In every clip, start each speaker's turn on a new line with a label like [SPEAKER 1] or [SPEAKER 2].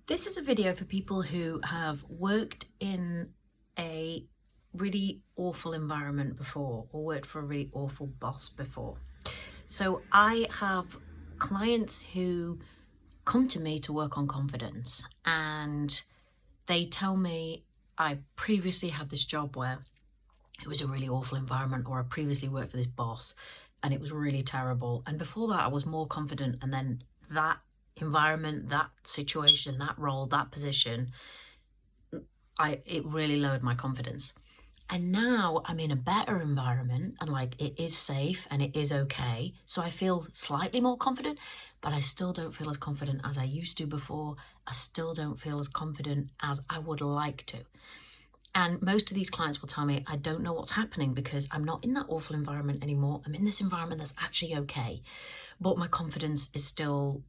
[SPEAKER 1] This is a video for people who have worked in a really awful environment before or worked for a really awful boss before. So I have clients who come to me to work on confidence, and they tell me, I previously had this job where it was a really awful environment, or I previously worked for this boss and it was really terrible. And before that I was more confident, and then that environment, that situation, that role, that position, it really lowered my confidence. And now I'm in a better environment, and like, it is safe and it is okay. So I feel slightly more confident, but I still don't feel as confident as I used to before. I still don't feel as confident as I would like to. And most of these clients will tell me, I don't know what's happening because I'm not in that awful environment anymore. I'm in this environment that's actually okay, but my confidence is still,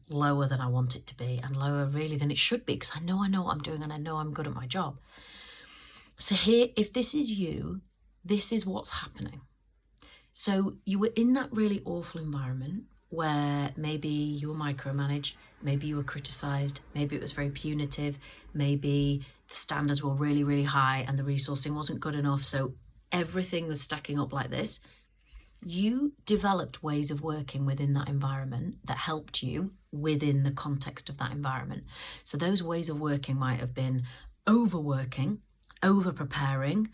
[SPEAKER 1] lower than I want it to be, and lower really than it should be, because I know what I'm doing and I know I'm good at my job. So here, if this is you, this is what's happening. So you were in that really awful environment where maybe you were micromanaged, maybe you were criticized, maybe it was very punitive, maybe the standards were really, really high and the resourcing wasn't good enough, so everything was stacking up like this. You developed ways of working within that environment that helped you within the context of that environment. So those ways of working might have been overworking, over-preparing,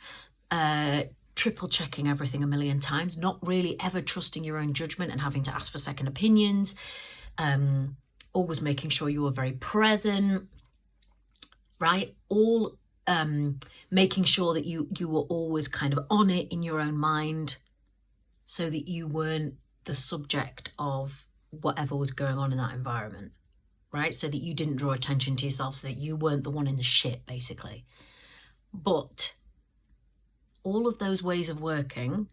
[SPEAKER 1] triple checking everything a million times, not really ever trusting your own judgment and having to ask for second opinions, always making sure you were very present, right? All making sure that you were always kind of on it in your own mind, so that you weren't the subject of whatever was going on in that environment, right? So that you didn't draw attention to yourself, so that you weren't the one in the shit, basically. But all of those ways of working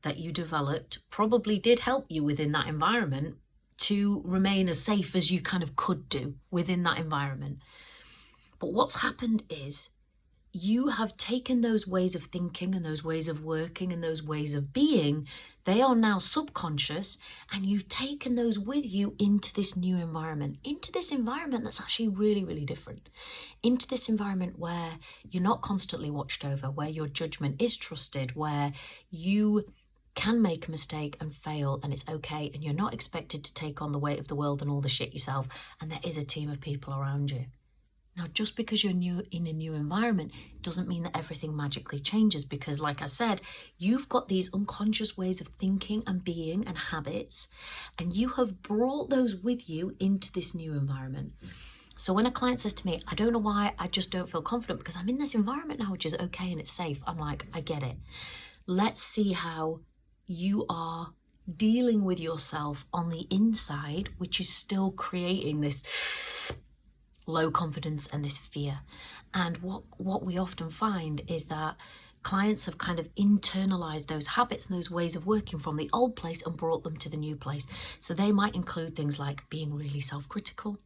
[SPEAKER 1] that you developed probably did help you within that environment to remain as safe as you kind of could do within that environment. But what's happened is you have taken those ways of thinking and those ways of working and those ways of being. They are now subconscious, and you've taken those with you into this new environment, into this environment that's actually really, really different, into this environment where you're not constantly watched over, where your judgment is trusted, where you can make a mistake and fail and it's okay, and you're not expected to take on the weight of the world and all the shit yourself, and there is a team of people around you. Now, just because you're in a new environment doesn't mean that everything magically changes, because like I said, you've got these unconscious ways of thinking and being and habits, and you have brought those with you into this new environment. So when a client says to me, I don't know why, I just don't feel confident because I'm in this environment now, which is okay and it's safe, I'm like, I get it. Let's see how you are dealing with yourself on the inside, which is still creating this low confidence and this fear. And what we often find is that clients have kind of internalized those habits and those ways of working from the old place and brought them to the new place. So they might include things like being really self-critical,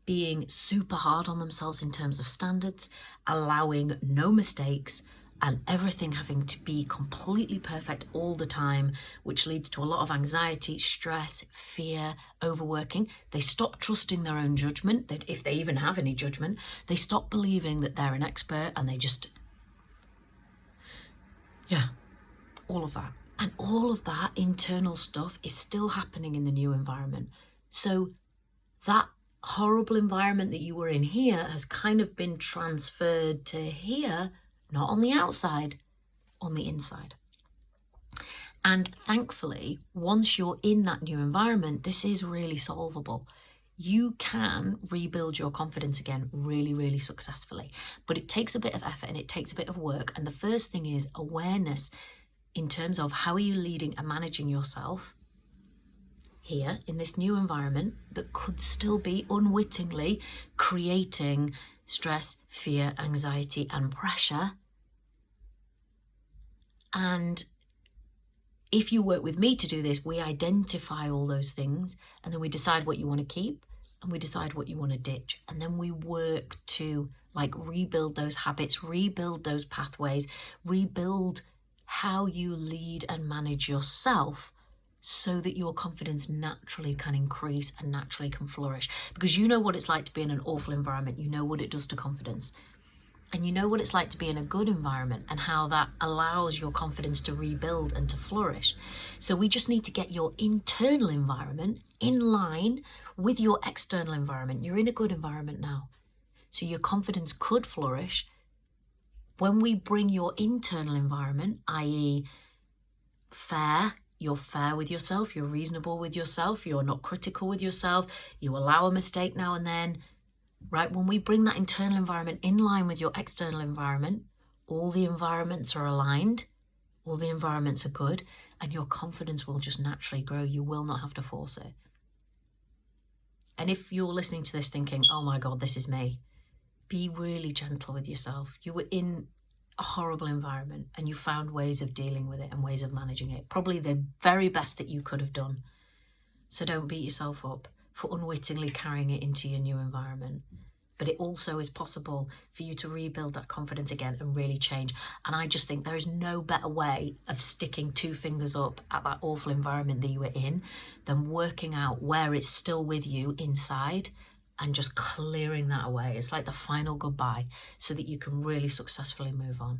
[SPEAKER 1] being super hard on themselves in terms of standards, allowing no mistakes, and everything having to be completely perfect all the time, which leads to a lot of anxiety, stress, fear, overworking. They stop trusting their own judgment, that if they even have any judgment. They stop believing that they're an expert, and they just, all of that. And all of that internal stuff is still happening in the new environment. So that horrible environment that you were in here has kind of been transferred to here, not on the outside, on the inside. And thankfully, once you're in that new environment, this is really solvable. You can rebuild your confidence again really, really successfully. But it takes a bit of effort and it takes a bit of work. And the first thing is awareness in terms of how are you leading and managing yourself here in this new environment that could still be unwittingly creating stress, fear, anxiety, and pressure. And if you work with me to do this, we identify all those things, and then we decide what you want to keep and we decide what you want to ditch. And then we work to rebuild those habits, rebuild those pathways, rebuild how you lead and manage yourself so that your confidence naturally can increase and naturally can flourish. Because you know what it's like to be in an awful environment. You know what it does to confidence. And you know what it's like to be in a good environment and how that allows your confidence to rebuild and to flourish. So we just need to get your internal environment in line with your external environment. You're in a good environment now, so your confidence could flourish. When we bring your internal environment, i.e. fair, you're fair with yourself, you're reasonable with yourself, you're not critical with yourself, you allow a mistake now and then, right? When we bring that internal environment in line with your external environment, all the environments are aligned, all the environments are good, and your confidence will just naturally grow. You will not have to force it. And if you're listening to this thinking, oh my God, this is me, be really gentle with yourself. You were in a horrible environment and you found ways of dealing with it and ways of managing it. Probably the very best that you could have done. So don't beat yourself up for unwittingly carrying it into your new environment. But it also is possible for you to rebuild that confidence again and really change. And I just think there is no better way of sticking two fingers up at that awful environment that you were in than working out where it's still with you inside and just clearing that away. It's like the final goodbye so that you can really successfully move on.